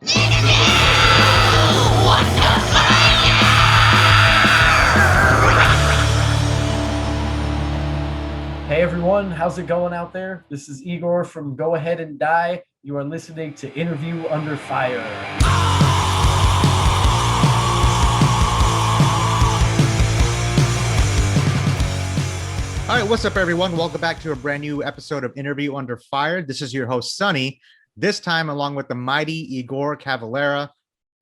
Hey everyone, how's it going out there? This is Igor from Go Ahead and Die. You are listening to Interview Under Fire. All right, what's up, everyone? Welcome back to a brand new episode of Interview Under Fire. This is your host, Sonny. This time, along with the mighty Igor Cavalera.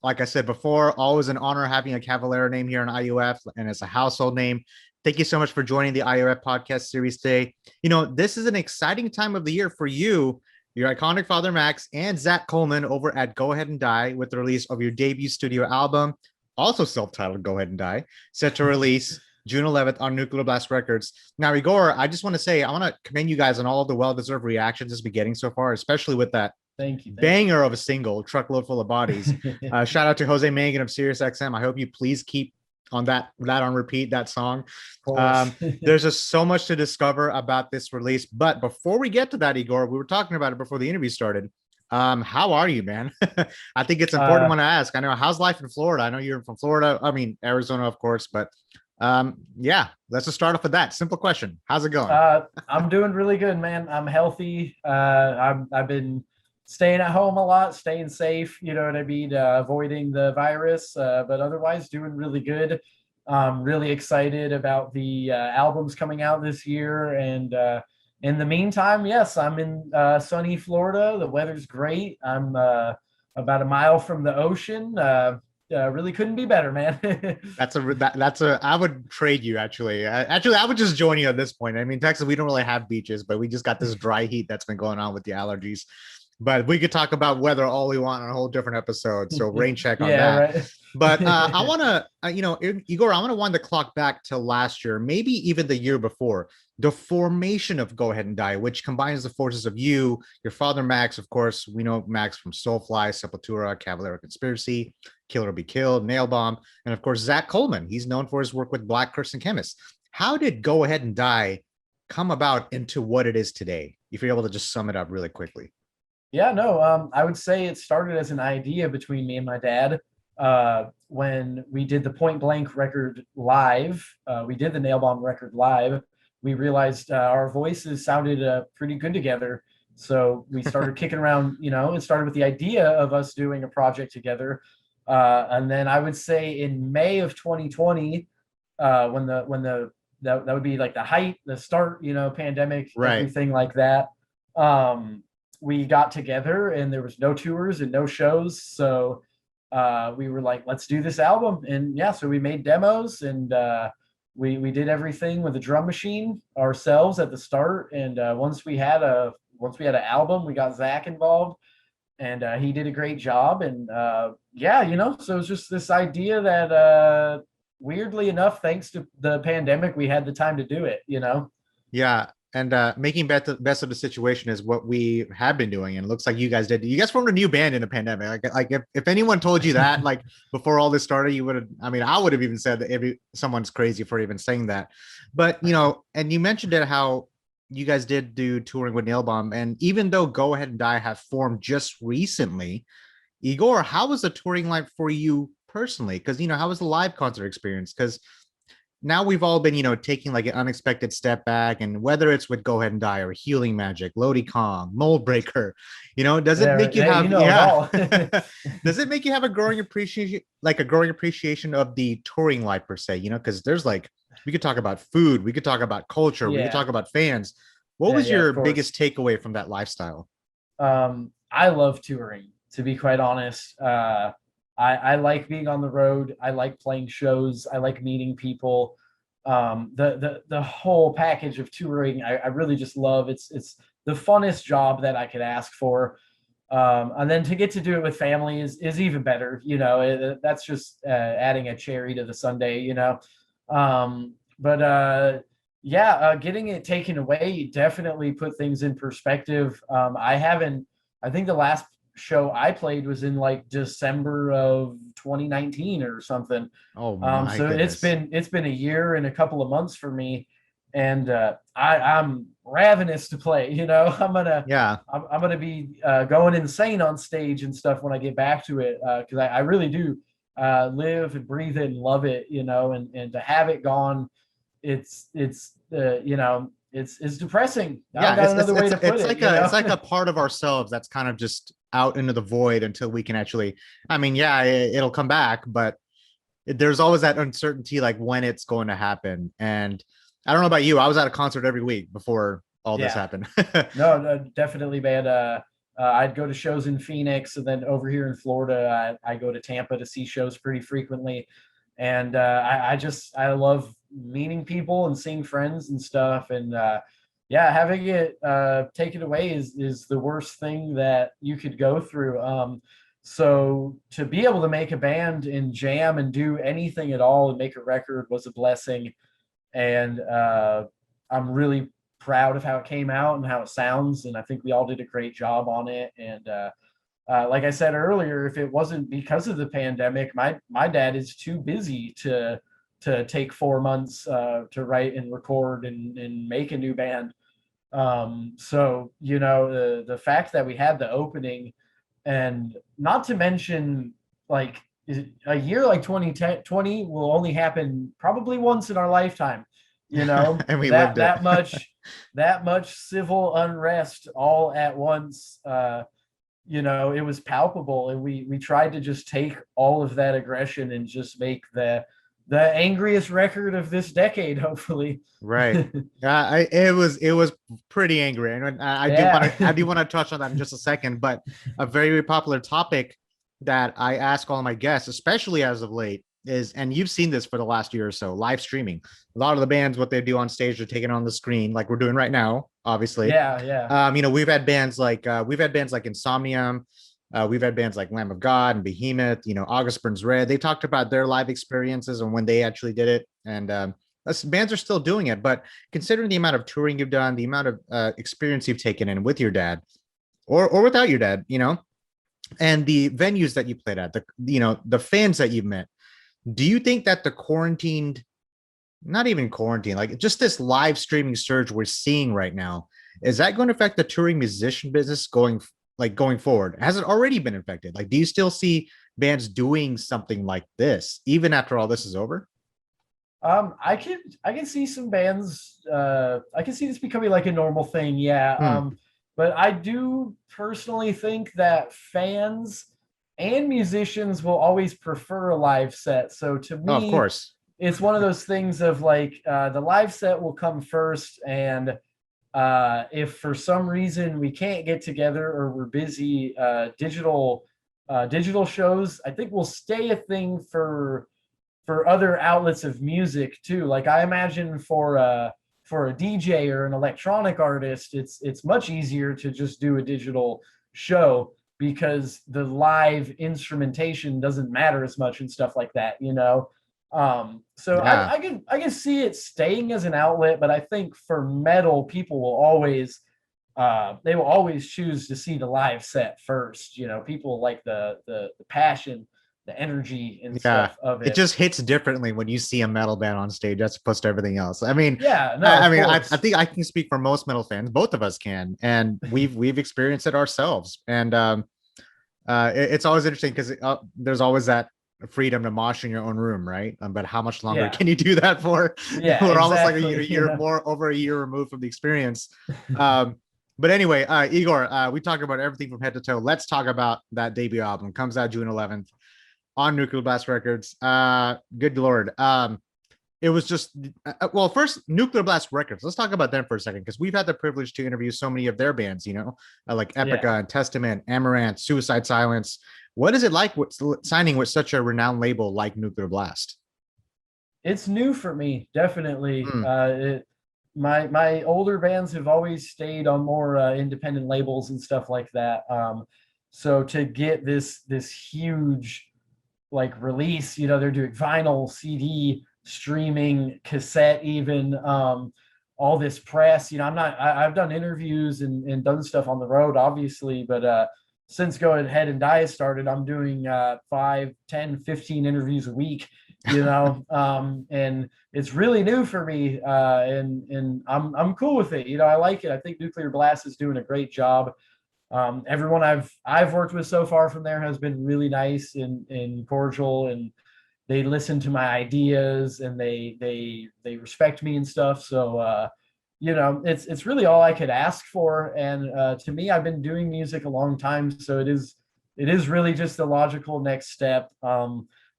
Like I said before, always an honor having a Cavalera name here on IUF, and it's a household name. Thank you so much for joining the IUF podcast series today. You know, this is an exciting time of the year for you, your iconic father, Max, and Zach Coleman over at Go Ahead and Die with the release of your debut studio album, also self-titled Go Ahead and Die, set to release June 11th on Nuclear Blast Records. Now, Igor, I just want to say, I want to commend you guys on all of the well-deserved reactions this beginning so far, especially with that banger of a single, Truckload Full of Bodies. Shout out to Jose Mangan of SiriusXM. I hope you please keep on that on repeat, that song. There's just so much to discover about this release. But before we get to that, Igor, we were talking about it before the interview started. How are you, man? I think it's important when I ask. I know, how's life in Florida? I know you're from Florida. I mean, Arizona, of course, but yeah, let's just start off with that simple question. How's it going? I'm doing really good, man. I'm healthy. I've been staying at home a lot, staying safe, you know what I mean, avoiding the virus, but otherwise doing really good. Really excited about the albums coming out this year. And in the meantime, yes, I'm in sunny Florida. The weather's great. I'm about a mile from the ocean. Really couldn't be better, man. I would trade you, actually. I would just join you at this point. I mean, Texas, we don't really have beaches, but we just got this dry heat that's been going on with the allergies. But we could talk about weather all we want on a whole different episode. So rain check on that. Right. But I want to, Igor, I want to wind the clock back to last year, maybe even the year before, the formation of Go Ahead and Die, which combines the forces of you, your father, Max. Of course, we know Max from Soulfly, Sepultura, Cavalera Conspiracy, Kill or Be Killed, Nail Bomb, and of course, Zach Coleman. He's known for his work with Black Kirsten Chemist. How did Go Ahead and Die come about into what it is today? If you're able to just sum it up really quickly. Yeah, no, I would say it started as an idea between me and my dad. When we did the Point Blank record live, we did the Nail Bomb record live, we realized our voices sounded pretty good together. So we started kicking around, it started with the idea of us doing a project together. And then I would say in May of 2020, when that would be like the height, the start, pandemic, right, everything like that. We got together and there was no tours and no shows. So we were like, let's do this album. And yeah, so we made demos and we did everything with a drum machine ourselves at the start. And once we had an album, we got Zach involved and he did a great job. And yeah, so it was just this idea that weirdly enough, thanks to the pandemic, we had the time to do it, Yeah. And making best of the situation is what we have been doing. And it looks like you guys did. You guys formed a new band in the pandemic. Like if anyone told you that, like before all this started, you would have, I would have even said that someone's crazy for even saying that. But, and you mentioned it, how you guys did do touring with Nail Bomb. And even though Go Ahead and Die have formed just recently, Igor, how was the touring life for you personally? Because, how was the live concert experience? Because now we've all been, taking like an unexpected step back, and whether it's with Go Ahead and Die or Healing Magic, Lodi Kong, Mold Breaker, does it make you have, does it make you have a growing appreciation of the touring life per se, because there's we could talk about food, we could talk about culture, we could talk about fans. What was your biggest takeaway from that lifestyle? I love touring, to be quite honest. I like being on the road. I like playing shows. I like meeting people. The whole package of touring, I really just love. It's the funnest job that I could ask for. And then to get to do it with family is even better. That's just adding a cherry to the sundae. Getting it taken away definitely put things in perspective. I think the last show I played was in December of 2019 or something. Oh my so goodness. it's been a year and a couple of months for me. and I'm ravenous to play. You know, Yeah. I'm gonna be going insane on stage and stuff when I get back to it, because I really do live and breathe it and love it. You know, and to have it gone, it's depressing. I don't Yeah, got another way to put it's it. like You it's know. like a part of ourselves that's kind of just out into the void until we can actually, I mean, yeah, it'll come back, but there's always that uncertainty, like when it's going to happen. And I don't know about you, I was at a concert every week before all this Yeah. happened. No, no, definitely, man. I'd go to shows in Phoenix, and then over here in Florida, I go to Tampa to see shows pretty frequently. And I love meeting people and seeing friends and stuff. And yeah, having it taken away is the worst thing that you could go through. So to be able to make a band and jam and do anything at all and make a record was a blessing. And I'm really proud of how it came out and how it sounds, and I think we all did a great job on it. And like I said earlier, if it wasn't because of the pandemic, my dad is too busy to take 4 months to write and record and make a new band. So you know, the fact that we had the opening, and not to mention, like, a year like 2020 will only happen probably once in our lifetime. You know, And we that lived it. that much that much civil unrest all at once. You know, it was palpable, and we tried to just take all of that aggression and just make the angriest record of this decade, hopefully. Right. It was pretty angry, and I Yeah. do want to touch on that in just a second. But a very popular topic that I ask all my guests, especially as of late, is, and you've seen this for the last year or so, live streaming. A lot of the bands, what they do on stage, are taking on the screen, like we're doing right now, obviously. Yeah, yeah. You know, we've had bands like Insomnium. We've had bands like Lamb of God and Behemoth, you know, August Burns Red. They talked about their live experiences and when they actually did it. And bands are still doing it. But considering the amount of touring you've done, the amount of experience you've taken in with your dad or without your dad, you know, and the venues that you played at, the fans that you've met, do you think that the quarantined, not even quarantine, like just this live streaming surge we're seeing right now, is that going to affect the touring musician business going forward? Has it already been affected? Like, do you still see bands doing something like this even after all this is over? I can see some bands. I can see this becoming like a normal thing. Yeah. Hmm. But I do personally think that fans and musicians will always prefer a live set. So to Oh, of me, course. it's one of those things of like, the live set will come first, and if for some reason we can't get together or we're busy, digital shows, I think will stay a thing for other outlets of music too. Like, I imagine for a DJ or an electronic artist, it's much easier to just do a digital show because the live instrumentation doesn't matter as much and stuff like that, you know. So Yeah. I can see it staying as an outlet, but I think for metal, people will always they will always choose to see the live set first. You know, people like the passion, the energy and Yeah. stuff of It it. just hits differently when you see a metal band on stage as opposed to everything else. I mean, Yeah, no, I of mean, I course. think I can speak for most metal fans. Both of us can, and we've experienced it ourselves. And it's always interesting because there's always that freedom to mosh in your own room, right? But how much longer Yeah, can you do that for? yeah, We're almost like a exactly. You year know. more over a year removed from the experience. Um, but anyway, Igor, we talked about everything from head to toe. Let's talk about that debut album. Comes out June 11th on Nuclear Blast Records. Good Lord. It was just well, first Nuclear Blast Records. Let's talk about them for a second because we've had the privilege to interview so many of their bands, you know, like Yeah, Epica and Testament, Amaranth, Suicide Silence. What is it like signing with such a renowned label like Nuclear Blast? it's new for me, definitely. Hmm. My older bands have always stayed on more independent labels and stuff like that. So to get this huge like release, you know, they're doing vinyl, CD, streaming, cassette, even, all this press. You know, I've done interviews and done stuff on the road, obviously, but since Go Ahead and Die started, I'm doing 5, 10, 15 interviews a week, And it's really new for me, and I'm cool with it. I like it. I think Nuclear Blast is doing a great job. Everyone I've worked with so far from there has been really nice and cordial, and they listen to my ideas, and they respect me and stuff. So it's really all I could ask for. And to me, I've been doing music a long time, so it is really just the logical next step.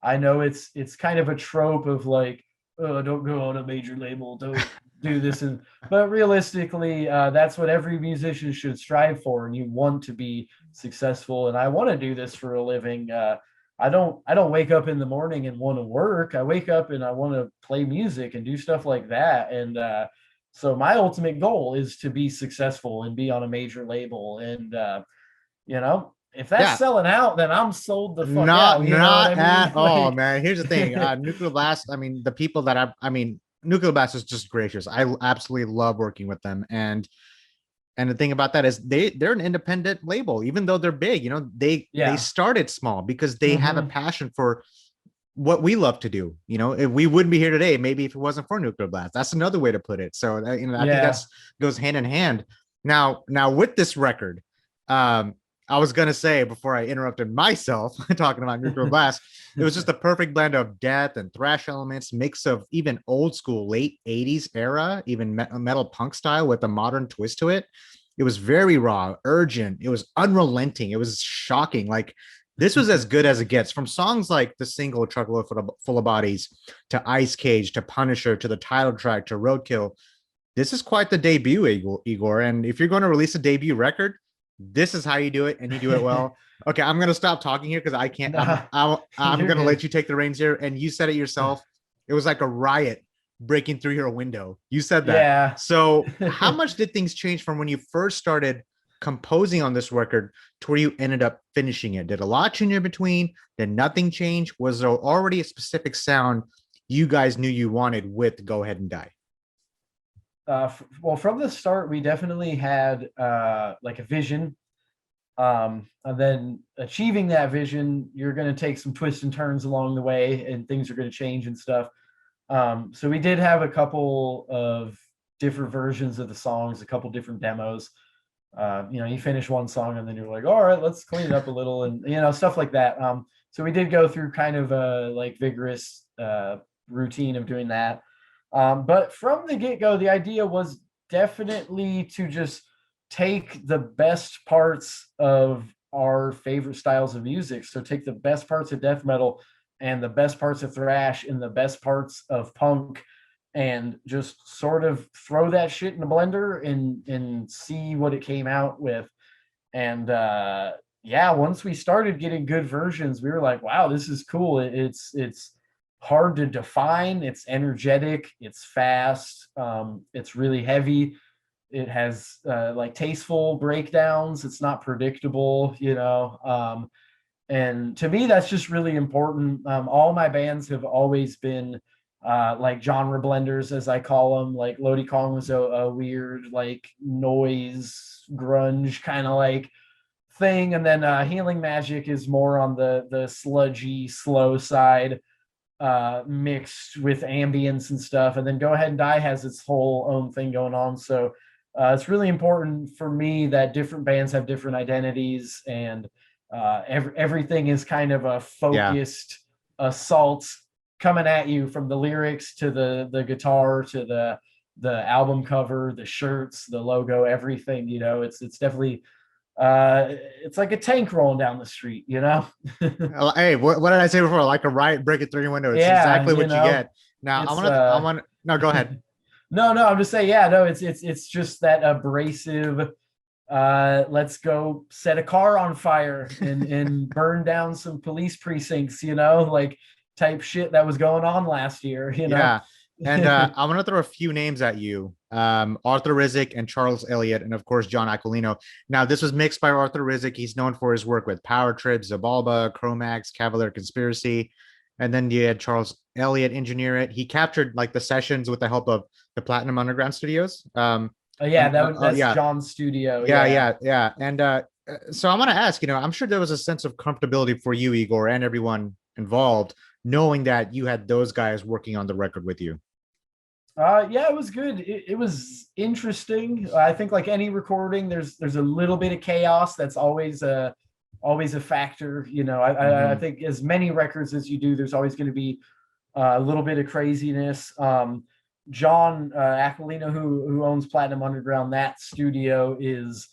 I know it's kind of a trope of like, oh, don't go on a major label, don't do this, but realistically, that's what every musician should strive for, and you want to be successful. And I want to do this for a living. I don't wake up in the morning and want to work. I wake up and I want to play music and do stuff like that. And so my ultimate goal is to be successful and be on a major label. And if that's Yeah. selling out, then I'm sold the fuck Not out. You know not what I mean? at all, Like, man. Here's the thing. Nuclear Blast, I mean, the people that I mean, Nuclear Blast is just gracious. I absolutely love working with them. And the thing about that is they're an independent label, even though they're big. They yeah. started small because they have a Mhm. passion for what we love to do. If we wouldn't be here today, maybe if it wasn't for Nuclear Blast. That's another way to put it. So I think Yeah. that's goes hand in hand. Now with this record, I was gonna say before I interrupted myself talking about Nuclear Blast, it was just a perfect blend of death and thrash elements, mix of even old school late 80s era, even metal punk style with a modern twist to it. It was very raw, urgent, it was unrelenting, it was shocking. Like, this was as good as it gets. From songs like the single Truckload Full of Bodies to Ice Cage to Punisher to the title track to Roadkill. This is quite the debut, Igor. And if you're going to release a debut record, this is how you do it, and you do it well. Okay, I'm gonna stop talking here because I can't. I'm gonna let you take the reins here. And you said it yourself. It was like a riot breaking through your window. You said that. Yeah. So, how much did things change from when you first started composing on this record to where you ended up finishing it? Did a lot change in between? Did nothing change? Was there already a specific sound you guys knew you wanted with Go Ahead and Die? Well, from the start, we definitely had like a vision. And then achieving that vision, you're going to take some twists and turns along the way, and things are going to change and stuff. So we did have a couple of different versions of the songs, a couple different demos. You finish one song and then you're like, all right, let's clean it up a little, and stuff like that. So we did go through kind of a like vigorous routine of doing that. But from the get-go, the idea was definitely to just take the best parts of our favorite styles of music. So take the best parts of death metal and the best parts of thrash and the best parts of punk, and just sort of throw that shit in a blender and see what it came out with. And yeah, once we started getting good versions, we were like, wow, this is cool. It's hard to define. It's energetic. It's fast. It's really heavy. It has like tasteful breakdowns. It's not predictable, and to me, that's just really important. All my bands have always been like genre blenders, as I call them. Like Lodi Kong was a weird like noise grunge kind of like thing, and then Healing Magic is more on the sludgy slow side, mixed with ambience and stuff. And then Go Ahead and Die has its whole own thing going on. So it's really important for me that different bands have different identities, and everything is kind of a focused assault coming at you, from the lyrics to the guitar to the album cover, the shirts, the logo, everything. It's definitely it's like a tank rolling down the street. Hey, what did I say before? Like a riot breaking through your window. It's exactly what you get. Now I want no, go ahead. No, I'm just saying, yeah, no, it's just that abrasive, let's go set a car on fire and burn down some police precincts, like type shit that was going on last year, Yeah. And I'm gonna throw a few names at you. Arthur Rizek and Charles Elliott, and of course John Aquilino. Now, this was mixed by Arthur Rizek. He's known for his work with Power Trip, Zabalba, Chromax, Cavalera Conspiracy. And then you had Charles Elliott engineer it. He captured like the sessions with the help of the Platinum Underground Studios. That's John's studio. Yeah. And so I want to ask, I'm sure there was a sense of comfortability for you, Igor, and everyone involved, knowing that you had those guys working on the record with you? Yeah, it was good. It was interesting. I think like any recording, there's a little bit of chaos. That's always a factor. I Mhm. think as many records as you do, there's always going to be a little bit of craziness. John Aquilino, who owns Platinum Underground, that studio is,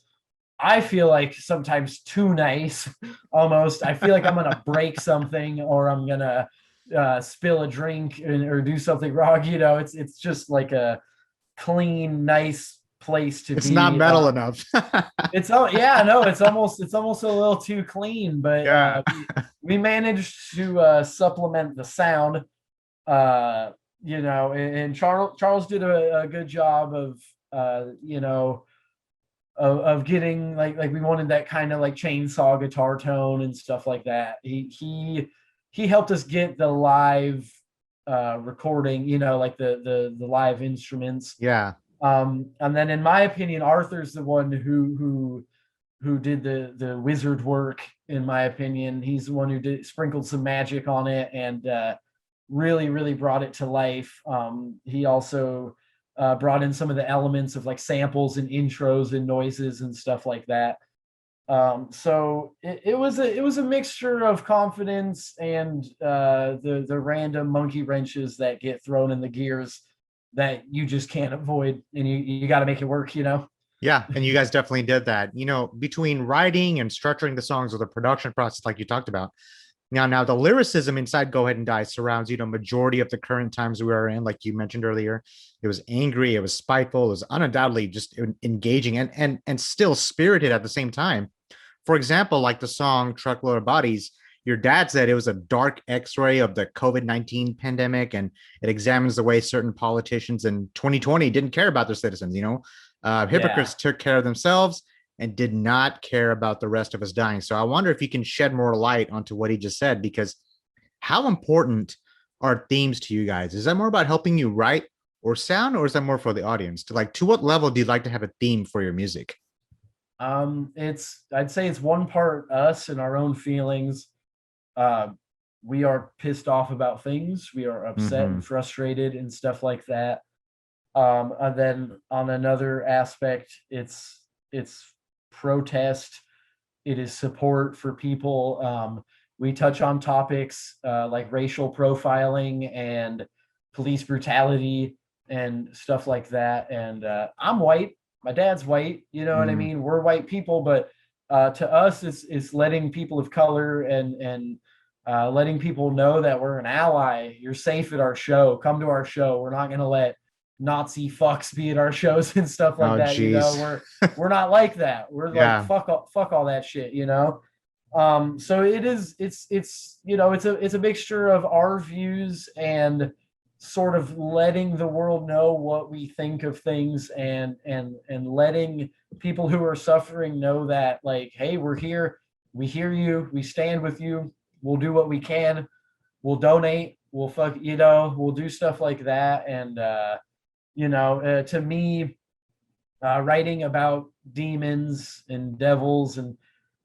I feel like sometimes too nice. Almost, I feel like I'm gonna break something or I'm gonna spill a drink or do something wrong. It's just like a clean, nice place to It's not be. metal enough. It's oh yeah, no, it's almost a little too clean, but Yeah. we managed to supplement the sound. And Charles did a good job of of getting like we wanted that kind of like chainsaw guitar tone and stuff like that. He helped us get the live recording, like the live instruments. Yeah. And then in my opinion, Arthur's the one who did the wizard work. In my opinion, he's the one who sprinkled some magic on it and really brought it to life. He also brought in some of the elements of like samples and intros and noises and stuff like that. So it was a mixture of confidence and the random monkey wrenches that get thrown in the gears that you just can't avoid, and you got to make it work. Yeah, and you guys definitely did that. Between writing and structuring the songs or the production process, like you talked about. Now the lyricism inside "Go Ahead and Die" surrounds, majority of the current times we are in. Like you mentioned earlier, it was angry, it was spiteful, it was undoubtedly just engaging and still spirited at the same time. For example, like the song "Truckload of Bodies," your dad said it was a dark X-ray of the COVID-19 pandemic, and it examines the way certain politicians in 2020 didn't care about their citizens. Hypocrites Yeah. took care of themselves and did not care about the rest of us dying. So I wonder if you can shed more light onto what he just said, because how important are themes to you guys? Is that more about helping you write or sound, or is that more for the audience? To what level do you like to have a theme for your music? I'd say it's one part us and our own feelings. Uh, we are pissed off about things. We are upset Mm-hmm. and frustrated and stuff like that. And then on another aspect, it's protest. It is support for people. We touch on topics like racial profiling and police brutality and stuff like that. And I'm white. My dad's white. You know what I Mm, mean? We're white people, but to us, it's letting people of color and letting people know that we're an ally. You're safe at our show. Come to our show. We're not going to let Nazi fucks be at our shows and stuff like oh, that. geez. We're not like that. We're like Yeah. fuck all that shit. So it's a mixture of our views and sort of letting the world know what we think of things and letting people who are suffering know that, like, hey, we're here, we hear you, we stand with you, we'll do what we can, we'll donate, we'll do stuff like that. And to me, writing about demons and devils and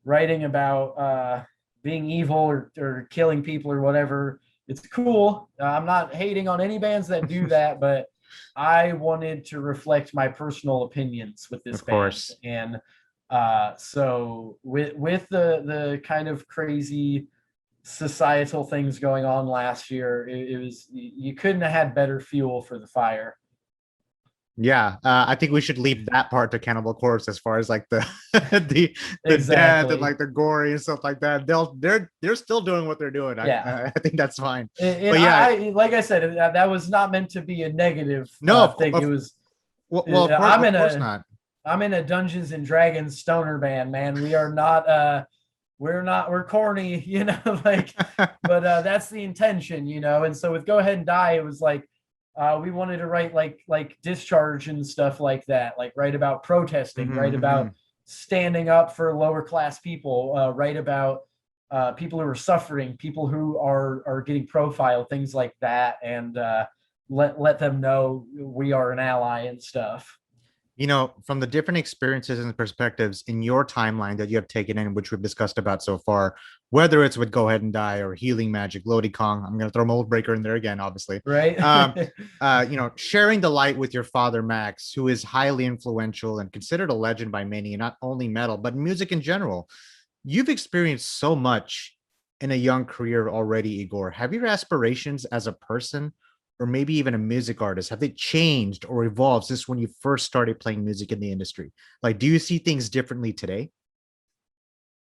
writing about being evil or killing people or whatever, it's cool. I'm not hating on any bands that do that, but I wanted to reflect my personal opinions with this Of band. course. And so with the kind of crazy societal things going on last year, it was, you couldn't have had better fuel for the fire. Yeah, I think we should leave that part to Cannibal Corpse as far as like the the death and Exactly. like the gory and stuff like that. They're still doing what they're doing. I Yeah. I think that's fine. And But yeah, like I said, that was not meant to be a negative no, thing. It was, well, I'm of in course a not. I'm in a Dungeons and Dragons stoner band, man. We are not we're corny, like, but that's the intention. And so with Go Ahead and Die, it was like we wanted to write like discharge and stuff like that, like write about protesting, write about Mhm. standing up for lower class people, write about people who are suffering, people who are getting profiled, things like that, and let them know we are an ally and stuff. from the different experiences and perspectives in your timeline that you have taken in, which we've discussed about so far, whether it's with Go Ahead and Die or Healing Magic, Lodi Kong, I'm going to throw Mold Breaker in there again, obviously. Right. Sharing the light with your father, Max, who is highly influential and considered a legend by many, and not only metal, but music in general. You've experienced so much in a young career already, Igor. Have your aspirations as a person or maybe even a music artist, have they changed or evolved since when you first started playing music in the industry? Like, do you see things differently today?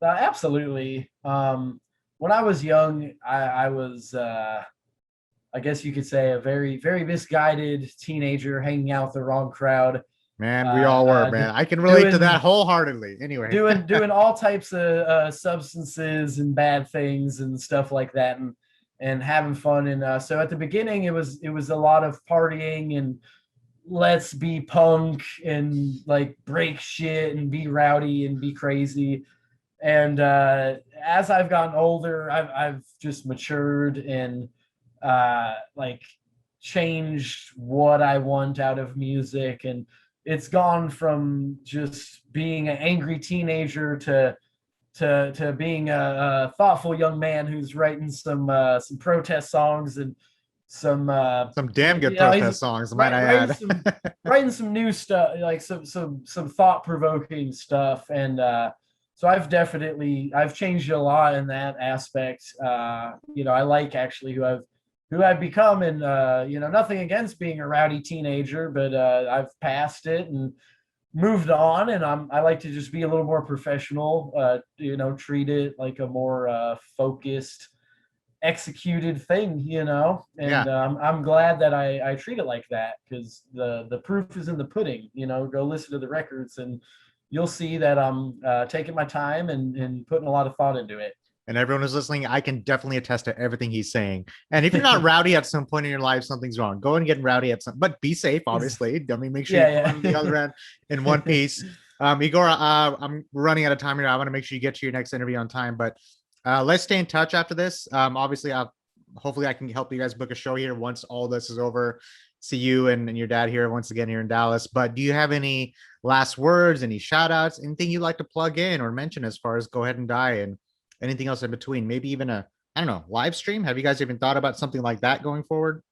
Absolutely. When I was young, I was, I guess you could say, a very, very misguided teenager hanging out with the wrong crowd. Man, we all were, man. I can relate to that wholeheartedly. Anyway, doing all types of substances and bad things and stuff like that, and having fun. And so at the beginning, it was a lot of partying and let's be punk and like break shit and be rowdy and be crazy. And as I've gotten older, I've just matured and like changed what I want out of music, and it's gone from just being an angry teenager to being a thoughtful young man who's writing some protest songs and some damn good protest songs, might I add. Writing some new stuff, like some thought-provoking stuff. And so I've changed a lot in that aspect. I like actually who I've become, and nothing against being a rowdy teenager, but I've passed it and moved on, and I like to just be a little more professional, treat it like a more focused, executed thing, and Yeah. I'm glad that I treat it like that, because the proof is in the pudding. Go listen to the records and you'll see that I'm taking my time and putting a lot of thought into it. And everyone who's listening, I can definitely attest to everything he's saying. And if you're not rowdy at some point in your life, something's wrong. Go and get rowdy at some, but be safe, obviously. I mean, make sure you come the other end in one piece. Igor, I'm running out of time here. I want to make sure you get to your next interview on time, but let's stay in touch after this. Obviously, hopefully I can help you guys book a show here once all this is over. See you and your dad here once again here in Dallas. But do you have any last words, any shout outs, anything you'd like to plug in or mention as far as Go Ahead and Die and anything else in between? Maybe even live stream? Have you guys even thought about something like that going forward?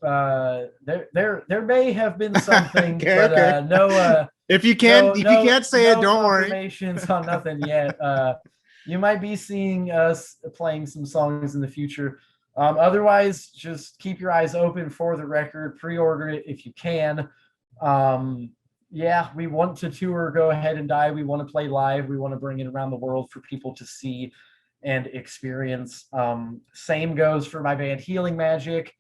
There may have been something, okay, but okay. No. If you can't say it, don't worry. Confirmations on nothing yet. You might be seeing us playing some songs in the future. Otherwise, just keep your eyes open for the record. Pre-order it if you can. We want to tour Go Ahead and Die. We want to play live. We want to bring it around the world for people to see and experience. Same goes for my band Healing Magic.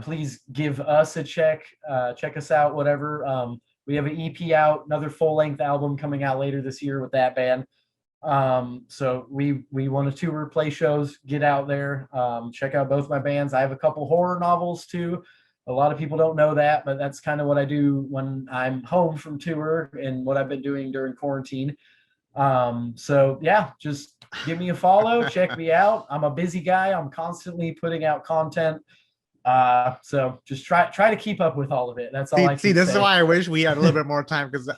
Please give us a check. Check us out, whatever. We have an EP out, another full-length album coming out later this year with that band. So we want to tour, play shows, get out there. Check out both my bands. I have a couple horror novels too. A lot of people don't know that, but that's kind of what I do when I'm home from tour and what I've been doing during quarantine. Just give me a follow, check me out. I'm a busy guy. I'm constantly putting out content. So just try to keep up with all of it. That's all I can say. This is why I wish we had a little bit more time, because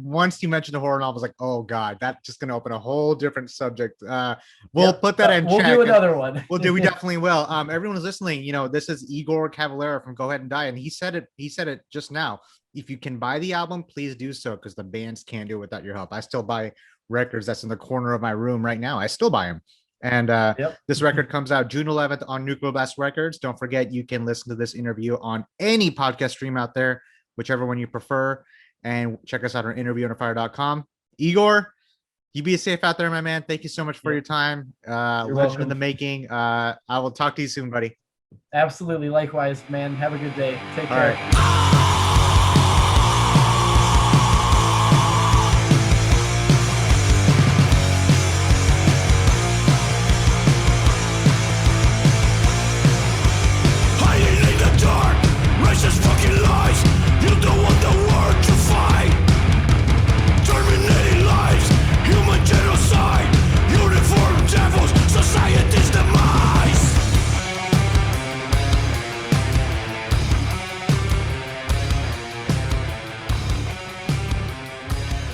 once you mentioned the horror novel, I was like, oh god, that's just going to open a whole different subject. We'll put that in. We'll do another one. We definitely will. Everyone who's listening, this is Igor Cavalera from Go Ahead and Die, and he said it just now. If you can buy the album, please do so, because the bands can't do it without your help. I still buy records that's in the corner of my room right now. I still buy them. And This record comes out June 11th on Nuclear Blast Records. Don't forget, you can listen to this interview on any podcast stream out there, whichever one you prefer. And check us out on interviewunderfire.com. Igor, you be safe out there, my man. Thank you so much for your time. Legend in the making. I will talk to you soon, buddy. Absolutely. Likewise, man. Have a good day. Take care. Right.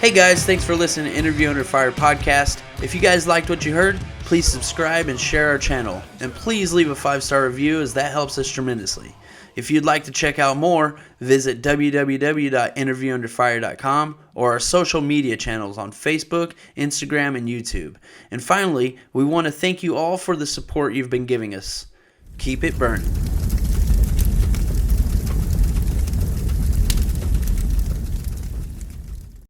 Hey guys, thanks for listening to Interview Under Fire podcast. If you guys liked what you heard, please subscribe and share our channel. And please leave a 5-star review, as that helps us tremendously. If you'd like to check out more, visit www.interviewunderfire.com or our social media channels on Facebook, Instagram, and YouTube. And finally, we want to thank you all for the support you've been giving us. Keep it burning.